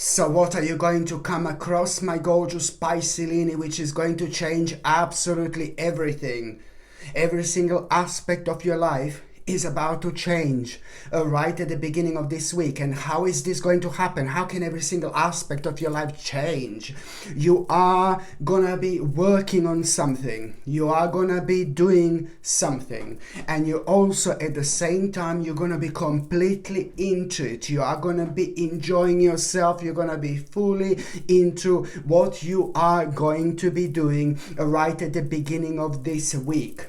So what are you going to come across, my gorgeous Pisces, which is going to change absolutely everything. Every single aspect of your life is about to change right at the beginning of this week. And how is this going to happen? How can every single aspect of your life change? You are gonna be working on something. You are gonna be doing something. And you also, at the same time, you're gonna be completely into it. You are gonna be enjoying yourself. You're gonna be fully into what you are going to be doing right at the beginning of this week,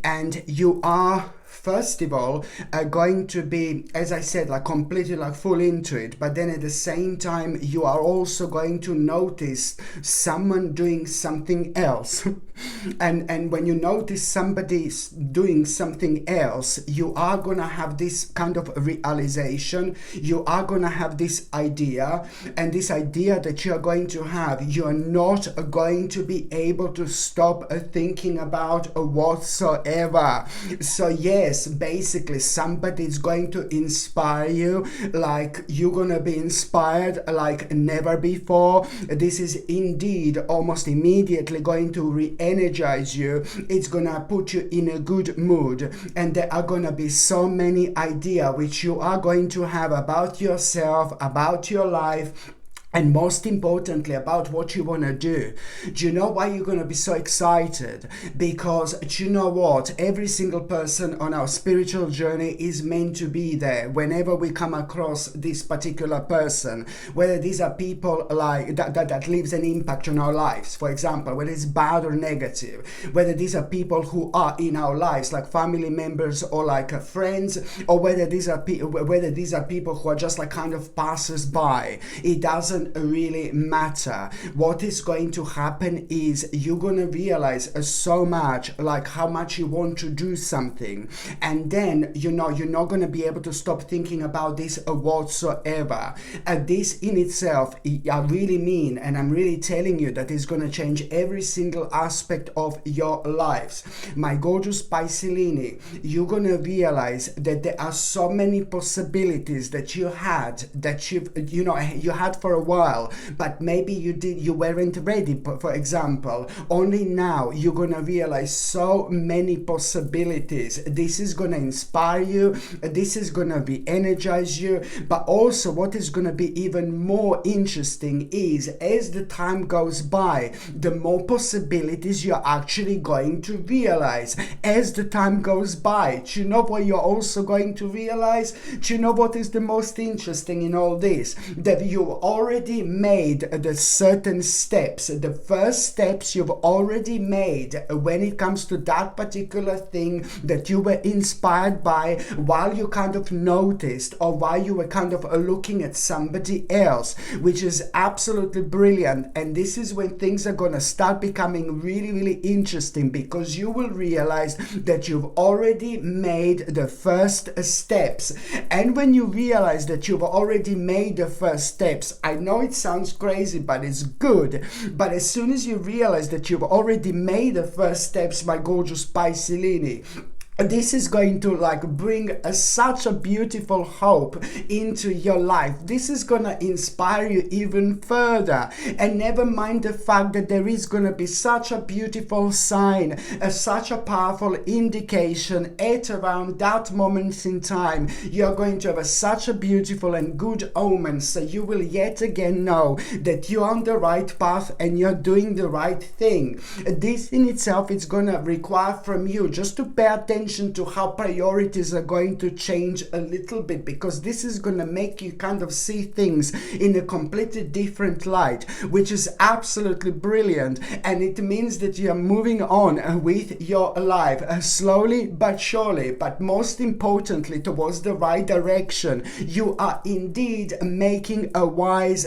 and you are, first of all, going to be, as I said, completely full into it. But then at the same time, you are also going to notice someone doing something else. and when you notice somebody doing something else, you are going to have this kind of realization. You are going to have this idea. And this idea that you are going to have, you are not going to be able to stop thinking about whatsoever. So yes, basically somebody is going to inspire you, like you're gonna be inspired like never before. This is indeed almost immediately going to re-energize you. It's gonna put you in a good mood, and there are gonna be so many ideas which you are going to have about yourself, about your life, and most importantly, about what you want to do. Do you know why you're going to be so excited? Because do you know what? Every single person on our spiritual journey is meant to be there whenever we come across this particular person. Whether these are people like that leaves an impact on our lives, for example, whether it's bad or negative. Whether these are people who are in our lives, like family members or like friends, or whether these are people who are just kind of passers by. It doesn't really matter. What is going to happen is you're going to realize so much, how much you want to do something, and then you're not going to be able to stop thinking about this whatsoever. This in itself, I really mean, and I'm really telling you that it's going to change every single aspect of your lives. My gorgeous Pisces, you're going to realize that there are so many possibilities that you had for a while, but maybe you weren't ready. For example, only now you're gonna realize so many possibilities. This is gonna inspire you. This is gonna be energize you. But also, what is gonna be even more interesting is, as the time goes by, the more possibilities you're actually going to realize as the time goes by. Do you know what you're also going to realize? Do you know what is the most interesting in all this? That you already made the certain steps. The first steps you've already made when it comes to that particular thing that you were inspired by while you kind of noticed, or while you were kind of looking at somebody else, which is absolutely brilliant. And this is when things are going to start becoming really, really interesting, because you will realize that you've already made the first steps. And when you realize that you've already made the first steps, I know it sounds crazy, but it's good. But as soon as you realize that you've already made the first steps, my gorgeous Pisces, this is going to bring such a beautiful hope into your life. This is going to inspire you even further. And never mind the fact that there is going to be such a beautiful sign, such a powerful indication at around that moment in time. You're going to have such a beautiful and good omen. So you will yet again know that you're on the right path and you're doing the right thing. This in itself is going to require from you just to pay attention to how priorities are going to change a little bit, because this is going to make you kind of see things in a completely different light, which is absolutely brilliant. And it means that you are moving on with your life slowly but surely, but most importantly towards the right direction. You are indeed making a wise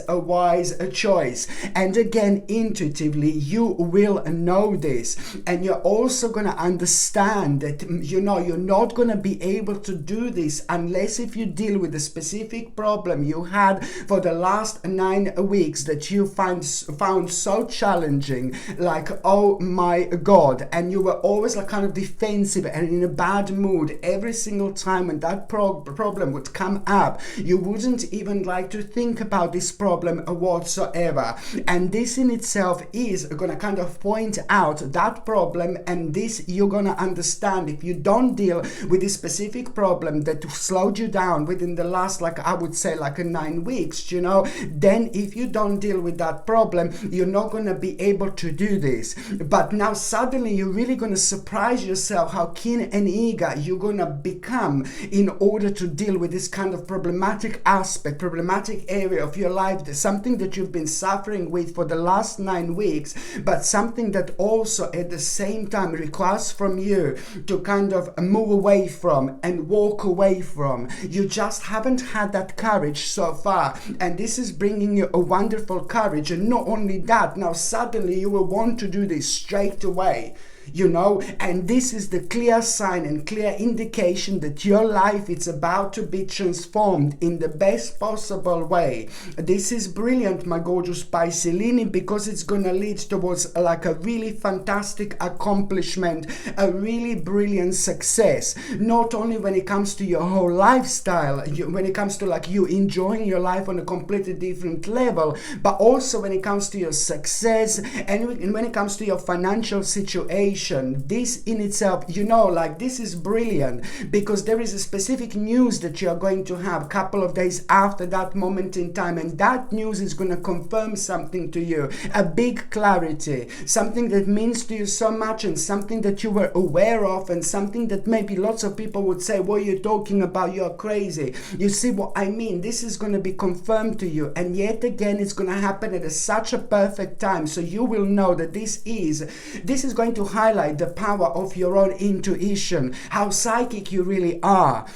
choice. And again, intuitively you will know this, and you're also going to understand that you're not going to be able to do this unless if you deal with the specific problem you had for the last 9 weeks that you found so challenging, like, oh my God, and you were always like kind of defensive and in a bad mood every single time when that problem would come up. You wouldn't even like to think about this problem whatsoever. And this in itself is going to kind of point out that problem, and this you're going to understand if you don't deal with this specific problem that slowed you down within the last, like I would say, like 9 weeks, then if you don't deal with that problem, you're not going to be able to do this. But now suddenly you're really going to surprise yourself how keen and eager you're going to become in order to deal with this kind of problematic aspect, problematic area of your life, something that you've been suffering with for the last 9 weeks, but something that also at the same time requires from you to kind of move away from and walk away from. You just haven't had that courage so far, and this is bringing you a wonderful courage. And not only that, now suddenly you will want to do this straight away. And this is the clear sign and clear indication that your life is about to be transformed in the best possible way. This is brilliant, my gorgeous Pisces, because it's going to lead towards like a really fantastic accomplishment, a really brilliant success, not only when it comes to your whole lifestyle, when it comes to like you enjoying your life on a completely different level, but also when it comes to your success and when it comes to your financial situation. This in itself, this is brilliant, because there is a specific news that you are going to have a couple of days after that moment in time, and that news is going to confirm something to you, a big clarity, something that means to you so much, and something that you were aware of, and something that maybe lots of people would say, what are you talking about, you're crazy. You see what I mean? This is going to be confirmed to you, and yet again it's going to happen at such a perfect time, so you will know that this is going to highlight the power of your own intuition, how psychic you really are,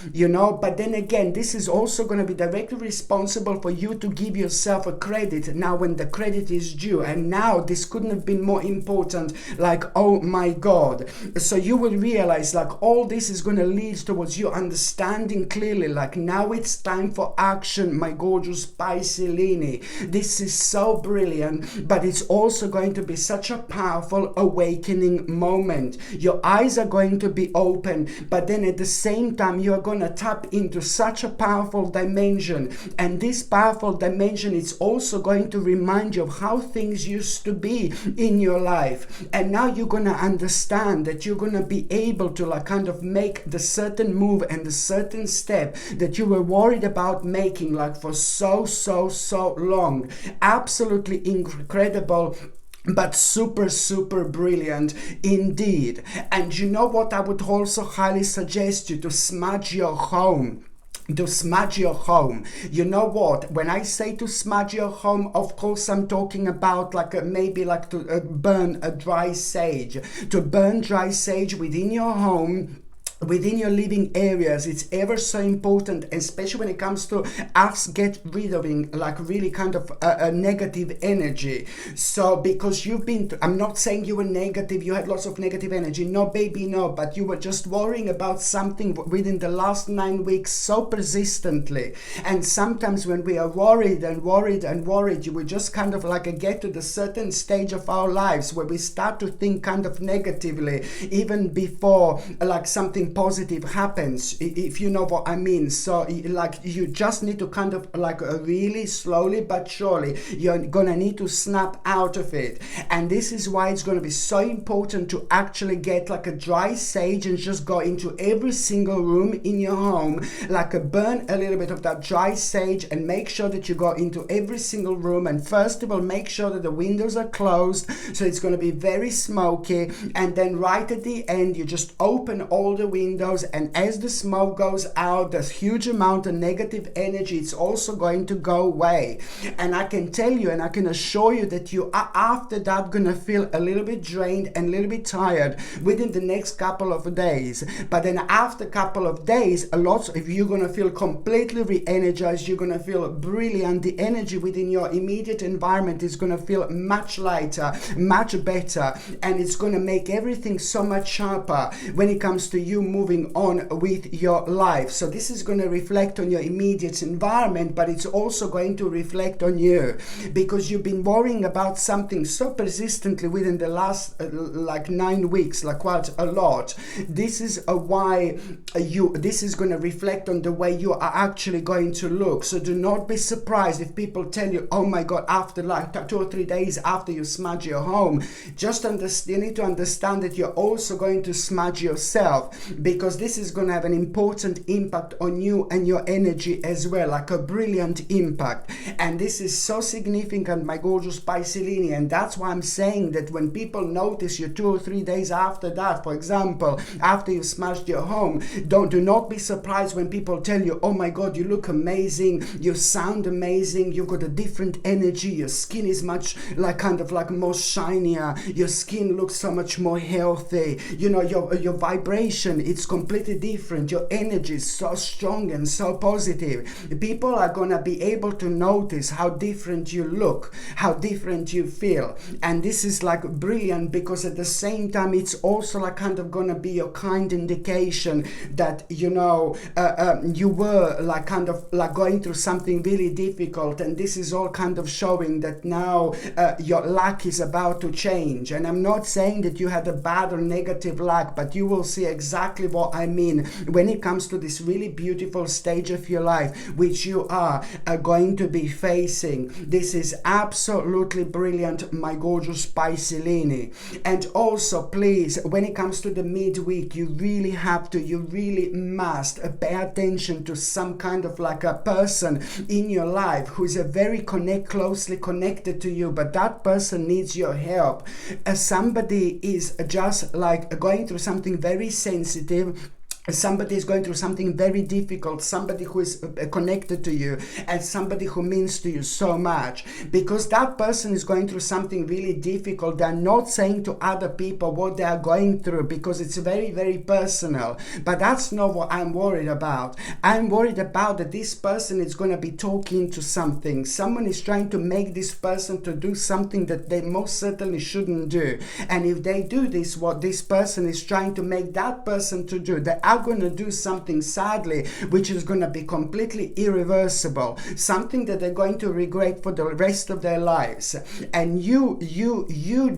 but then again, this is also going to be directly responsible for you to give yourself a credit now when the credit is due. And now this couldn't have been more important, like, oh my God. So you will realize like all this is going to lead towards you understanding clearly, like, now it's time for action, my gorgeous Pisces. This is so brilliant, but it's also going to be such a powerful awakening moment. Your eyes are going to be open, but then at the same time you are going to tap into such a powerful dimension, and this powerful dimension is also going to remind you of how things used to be in your life. And now you're going to understand that you're going to be able to like kind of make the certain move and the certain step that you were worried about making like for so long. Absolutely incredible, but super brilliant indeed. And you know what? I would also highly suggest you to smudge your home. You know what? When I say to smudge your home, of course I'm talking about like maybe like to burn a dry sage. To burn dry sage within your home, within your living areas. It's ever so important, especially when it comes to us get rid of like really kind of a negative energy. So because I'm not saying you were negative, you had lots of negative energy, no baby, no, but you were just worrying about something within the last 9 weeks so persistently. And sometimes when we are worried, you will just kind of like get to the certain stage of our lives where we start to think kind of negatively even before like something positive happens, if you know what I mean. So like you just need to kind of like really slowly but surely you're gonna need to snap out of it. And this is why it's gonna be so important to actually get like a dry sage and just go into every single room in your home, like burn a little bit of that dry sage, and make sure that you go into every single room. And first of all, make sure that the windows are closed, so it's going to be very smoky. And then right at the end, you just open all the windows, and as the smoke goes out, this huge amount of negative energy, it's also going to go away. And I can tell you and I can assure you that you are after that going to feel a little bit drained and a little bit tired within the next couple of days. But then after a couple of days, a lot of you're going to feel completely re-energized. You're going to feel brilliant. The energy within your immediate environment is going to feel much lighter, much better, and it's going to make everything so much sharper when it comes to you moving on with your life. So this is going to reflect on your immediate environment, but it's also going to reflect on you, because you've been worrying about something so persistently within the last like 9 weeks, like quite a lot. This is why this is going to reflect on the way you are actually going to look. So do not be surprised if people tell you, oh my God, after like 2 or 3 days after you smudge your home. Just you need to understand that you're also going to smudge yourself, because this is going to have an important impact on you and your energy as well, like a brilliant impact. And this is so significant, my gorgeous Pisces, and that's why I'm saying that when people notice you 2 or 3 days after that, for example, after you smudged your home, do not be surprised when people tell you, oh my God, you look amazing, you sound amazing, you've got a different energy, your skin is much like kind of like more shinier, your skin looks so much more healthy, you know, your vibration, it's completely different, your energy is so strong and so positive. People are gonna be able to notice how different you look, how different you feel. And this is like brilliant, because at the same time it's also like kind of gonna be your kind indication that, you know, you were like kind of like going through something really difficult, and this is all kind of showing that now your luck is about to change. And I'm not saying that you had a bad or negative luck, but you will see exactly what I mean when it comes to this really beautiful stage of your life which you are going to be facing. This is absolutely brilliant, my gorgeous Pisces. And also, please, when it comes to the midweek, you really must pay attention to some kind of like a person in your life who is very closely connected to you, but that person needs your help. Somebody is just like going through something very sensitive. Somebody is going through something very difficult, somebody who is connected to you, and somebody who means to you so much. Because that person is going through something really difficult, they're not saying to other people what they are going through, because it's very, very personal. But that's not what I'm worried about. I'm worried about that this person is going to be talking to something. Someone is trying to make this person to do something that they most certainly shouldn't do. And if they do this, what this person is trying to make that person to do, they are going to do something, sadly, which is going to be completely irreversible, something that they're going to regret for the rest of their lives. And you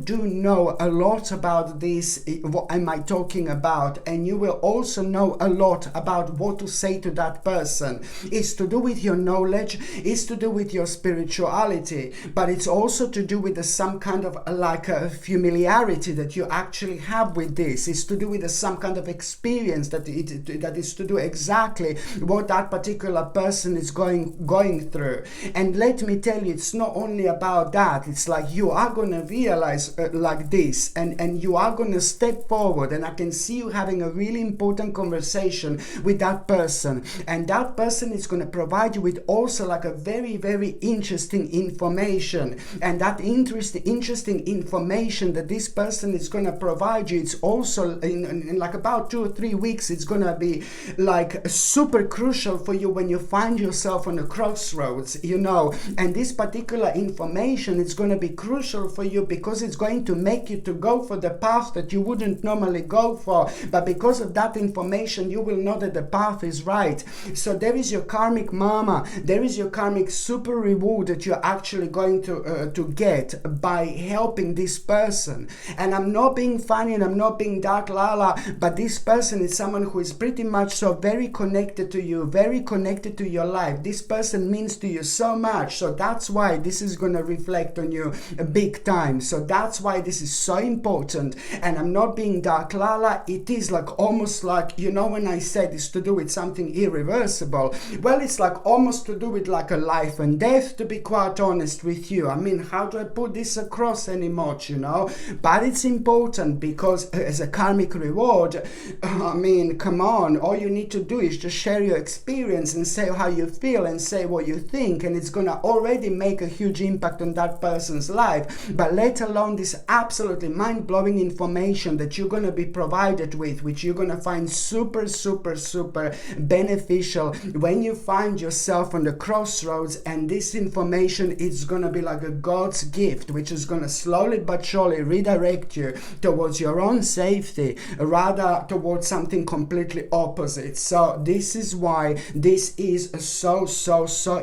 do know a lot about this, what am I talking about, and you will also know a lot about what to say to that person. It's to do with your knowledge, it's to do with your spirituality, but it's also to do with some kind of like a familiarity that you actually have with this. It's to do with some kind of experience that is to do exactly what that particular person is going through. And let me tell you, it's not only about that. It's like you are going to realize like this, and you are going to step forward, and I can see you having a really important conversation with that person, and that person is going to provide you with also like a very, very interesting information. And that interesting information that this person is going to provide you, it's also in like about 2 or 3 weeks, it's going to be like super crucial for you when you find yourself on a crossroads, you know. And this particular information is going to be crucial for you, because it's going to make you to go for the path that you wouldn't normally go for, but because of that information you will know that the path is right. So there is your karmic mama, there is your karmic super reward that you're actually going to get by helping this person. And I'm not being funny and I'm not being dark lala, but this person is someone who is pretty much so very connected to you, very connected to your life. This person means to you so much, so that's why this is going to reflect on you big time. So that's why this is so important. And I'm not being dark lala, it is like almost like, you know, when I said it's to do with something irreversible, well, it's like almost to do with like a life and death, to be quite honest with you. I mean, how do I put this across anymore, you know? But it's important, because as a karmic reward, I mean, come on, all you need to do is just share your experience and say how you feel and say what you think, and it's gonna already make a huge impact on that person's life. But let alone this absolutely mind-blowing information that you're gonna be provided with, which you're gonna find super, super, super beneficial when you find yourself on the crossroads. And this information is gonna be like a God's gift, which is gonna slowly but surely redirect you towards your own safety, rather towards something completely opposite. So this is why this is so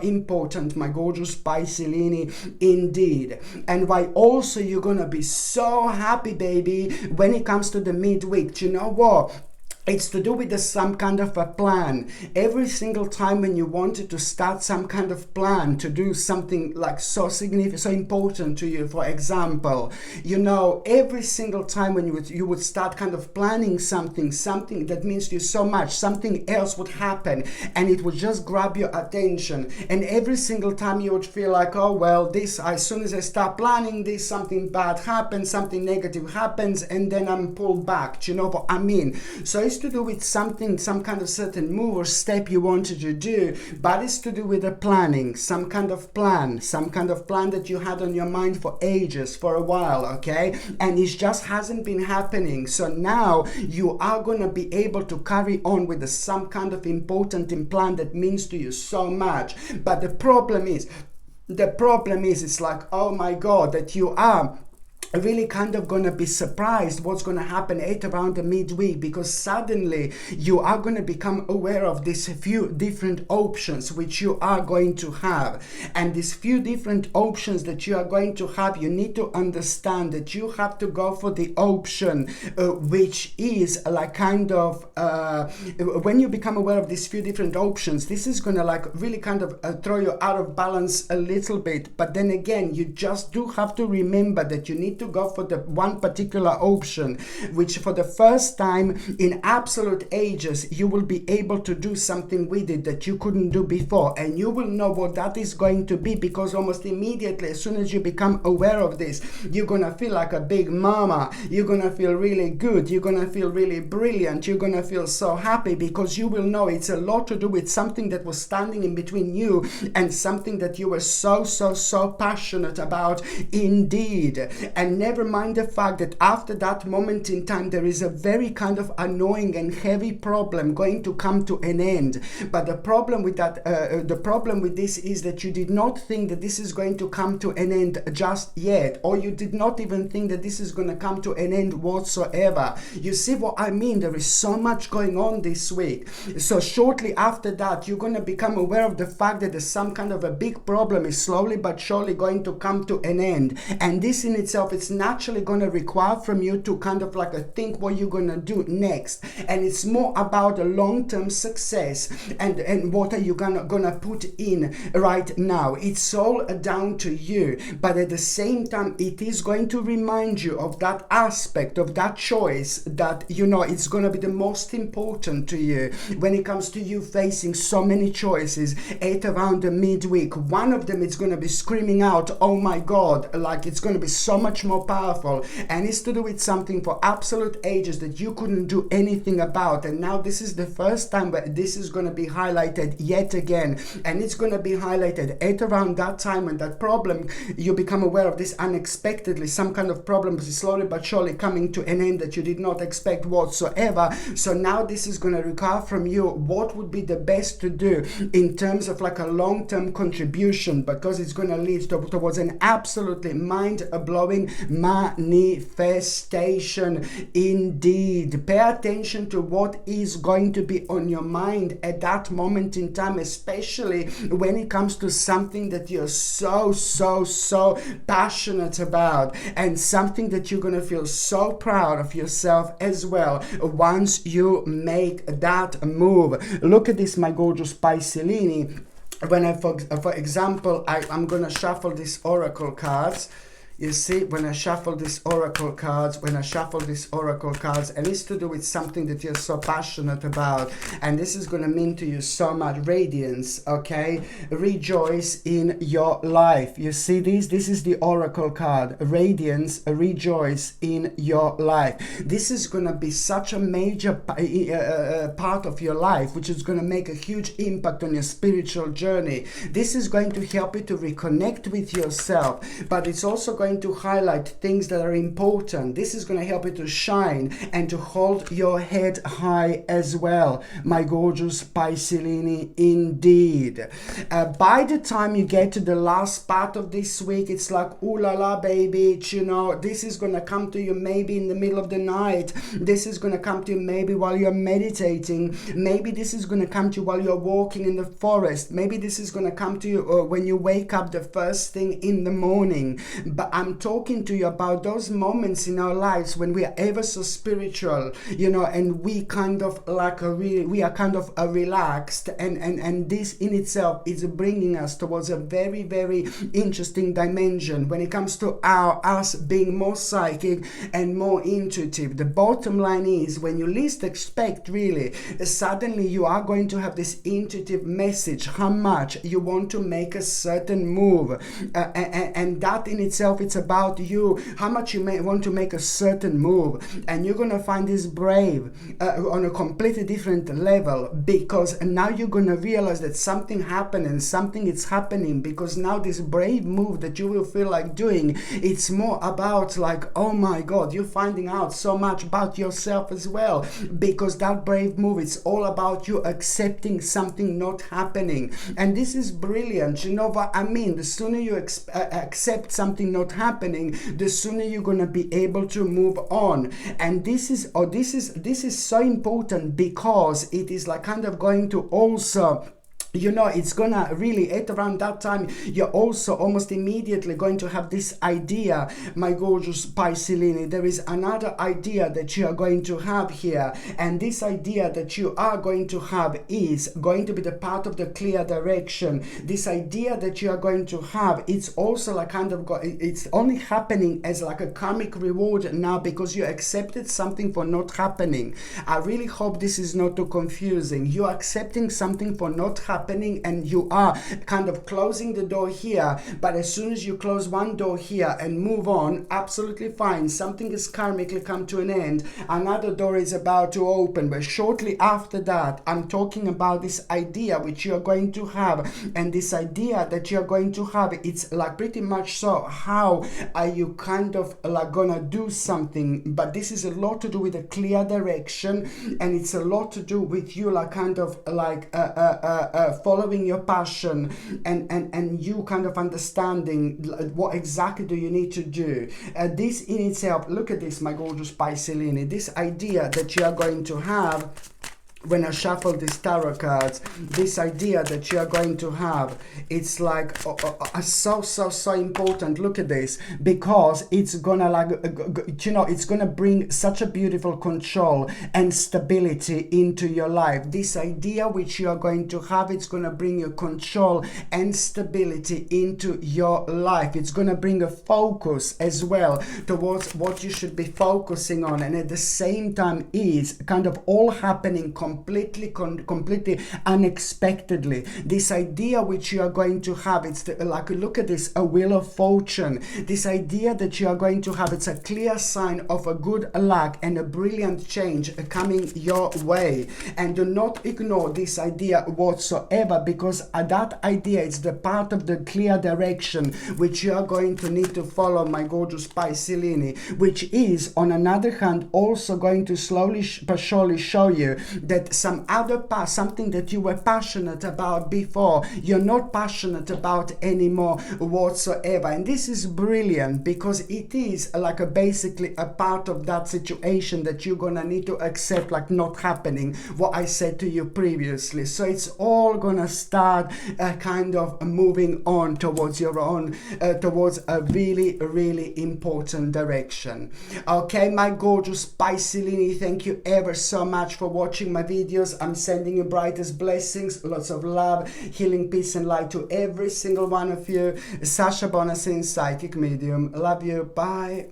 important, my gorgeous Piscelini, indeed. And why also you're gonna be so happy, baby, when it comes to the midweek. Do you know what? It's to do with some kind of a plan. Every single time when you wanted to start some kind of plan to do something like so significant, so important to you, for example, you know, every single time when you would start kind of planning something that means to you so much, something else would happen and it would just grab your attention. And every single time you would feel like, oh, well, this, as soon as I start planning this, something bad happens, something negative happens, and then I'm pulled back. Do you know what I mean? So it's to do with something, some kind of certain move or step you wanted to do, but it's to do with the planning, some kind of plan that you had on your mind for ages, for a while, okay? And it just hasn't been happening. So now you are going to be able to carry on with some kind of important plan that means to you so much. But the problem is, it's like, oh my God, that you are really kind of gonna be surprised what's gonna happen at around the midweek, because suddenly you are gonna become aware of these few different options which you are going to have. And these few different options that you are going to have, you need to understand that you have to go for the option which is like kind of when you become aware of these few different options, this is gonna like really kind of throw you out of balance a little bit. But then again, you just do have to remember that you need to go for the one particular option, which for the first time in absolute ages, you will be able to do something with it that you couldn't do before. And you will know what that is going to be, because almost immediately, as soon as you become aware of this, you're gonna feel like a big mama. You're gonna feel really good. You're gonna feel really brilliant. You're gonna feel so happy, because you will know it's a lot to do with something that was standing in between you and something that you were so passionate about indeed. And never mind the fact that after that moment in time, there is a very kind of annoying and heavy problem going to come to an end. But the problem with that, the problem with this is that you did not think that this is going to come to an end just yet, or you did not even think that this is going to come to an end whatsoever. You see what I mean? There is so much going on this week. So shortly after that, you're going to become aware of the fact that there's some kind of a big problem is slowly but surely going to come to an end. And this in itself, it's naturally going to require from you to kind of like think what you're going to do next. And it's more about a long-term success and what are you gonna put in right now. It's all down to you. But at the same time, it is going to remind you of that aspect, of that choice that, you know, it's going to be the most important to you when it comes to you facing so many choices at around the midweek. One of them is going to be screaming out, oh my God, like it's going to be so much more powerful, and it's to do with something for absolute ages that you couldn't do anything about. And now this is the first time where this is going to be highlighted yet again, and it's going to be highlighted at around that time when that problem, you become aware of this unexpectedly, some kind of problem is slowly but surely coming to an end that you did not expect whatsoever. So now this is going to require from you what would be the best to do in terms of like a long-term contribution, because it's going to lead towards an absolutely mind-blowing manifestation indeed. Pay attention to what is going to be on your mind at that moment in time, especially when it comes to something that you're so passionate about, and something that you're going to feel so proud of yourself as well once you make that move. Look at this, my gorgeous Piscelini. When I, for example, I'm going to shuffle these oracle cards. You see, when I shuffle these oracle cards, and it's to do with something that you're so passionate about, and this is going to mean to you so much radiance, okay? Rejoice in your life. You see this is the oracle card, radiance, rejoice in your life. This is going to be such a major part of your life, which is going to make a huge impact on your spiritual journey. This is going to help you to reconnect with yourself, but it's also going going to highlight things that are important. This is going to help you to shine and to hold your head high as well, my gorgeous Piscelini, indeed. By the time you get to the last part of this week, it's like, ooh la la, baby, you know, this is going to come to you maybe in the middle of the night. This is going to come to you maybe while you're meditating. Maybe this is going to come to you while you're walking in the forest. Maybe this is going to come to you when you wake up the first thing in the morning. But I'm talking to you about those moments in our lives when we are ever so spiritual, you know, and we kind of like we are kind of relaxed, and this in itself is bringing us towards a very, very interesting dimension when it comes to us being more psychic and more intuitive. The bottom line is, when you least expect, really, suddenly you are going to have this intuitive message how much you want to make a certain move, and that in itself, it's about you, how much you may want to make a certain move, and you're going to find this brave on a completely different level, because now you're going to realize that something happened and something is happening, because now this brave move that you will feel like doing, it's more about like, oh my God, you're finding out so much about yourself as well, because that brave move, it's all about you accepting something not happening. And this is brilliant. You know what I mean? The sooner you accept something not happening, the sooner you're going to be able to move on. And this is so important, because it is like kind of going to also, you know, it's gonna really, at around that time, you're also almost immediately going to have this idea, my gorgeous Piscelini. There is another idea that you are going to have here, and this idea that you are going to have is going to be the part of the clear direction. This idea that you are going to have, it's also like kind of it's only happening as like a karmic reward now, because you accepted something for not happening. I really hope this is not too confusing. You're accepting something for not happening, and you are kind of closing the door here, but as soon as you close one door here and move on, absolutely fine, something is karmically come to an end, another door is about to open. But shortly after that, I'm talking about this idea which you're going to have, and this idea that you're going to have, it's like pretty much so, how are you kind of like gonna do something, but this is a lot to do with a clear direction, and it's a lot to do with you like kind of like following your passion, and you kind of understanding what exactly do you need to do. This in itself, look at this, my gorgeous Piscelini, this idea that you are going to have when I shuffle these tarot cards, this idea that you are going to have, it's like so important. Look at this, because it's gonna like, you know, it's gonna bring such a beautiful control and stability into your life. This idea which you are going to have, it's gonna bring you control and stability into your life. It's gonna bring a focus as well towards what you should be focusing on, and at the same time is kind of all happening completely unexpectedly. This idea which you are going to have, it's like, look at this, a wheel of fortune. This idea that you are going to have, it's a clear sign of a good luck and a brilliant change coming your way. And do not ignore this idea whatsoever, because that idea is the part of the clear direction which you are going to need to follow, my gorgeous Piscelini, which is on another hand also going to slowly but surely show you that some other past, something that you were passionate about before, you're not passionate about anymore whatsoever. And this is brilliant, because it is like basically a part of that situation that you're gonna need to accept like not happening, what I said to you previously. So it's all gonna start kind of moving on towards your own, towards a really, really important direction. Okay, my gorgeous Piscelini, thank you ever so much for watching my videos. I'm sending you brightest blessings, lots of love, healing, peace and light to every single one of you. Sasha Bonasin, psychic medium. Love you. Bye.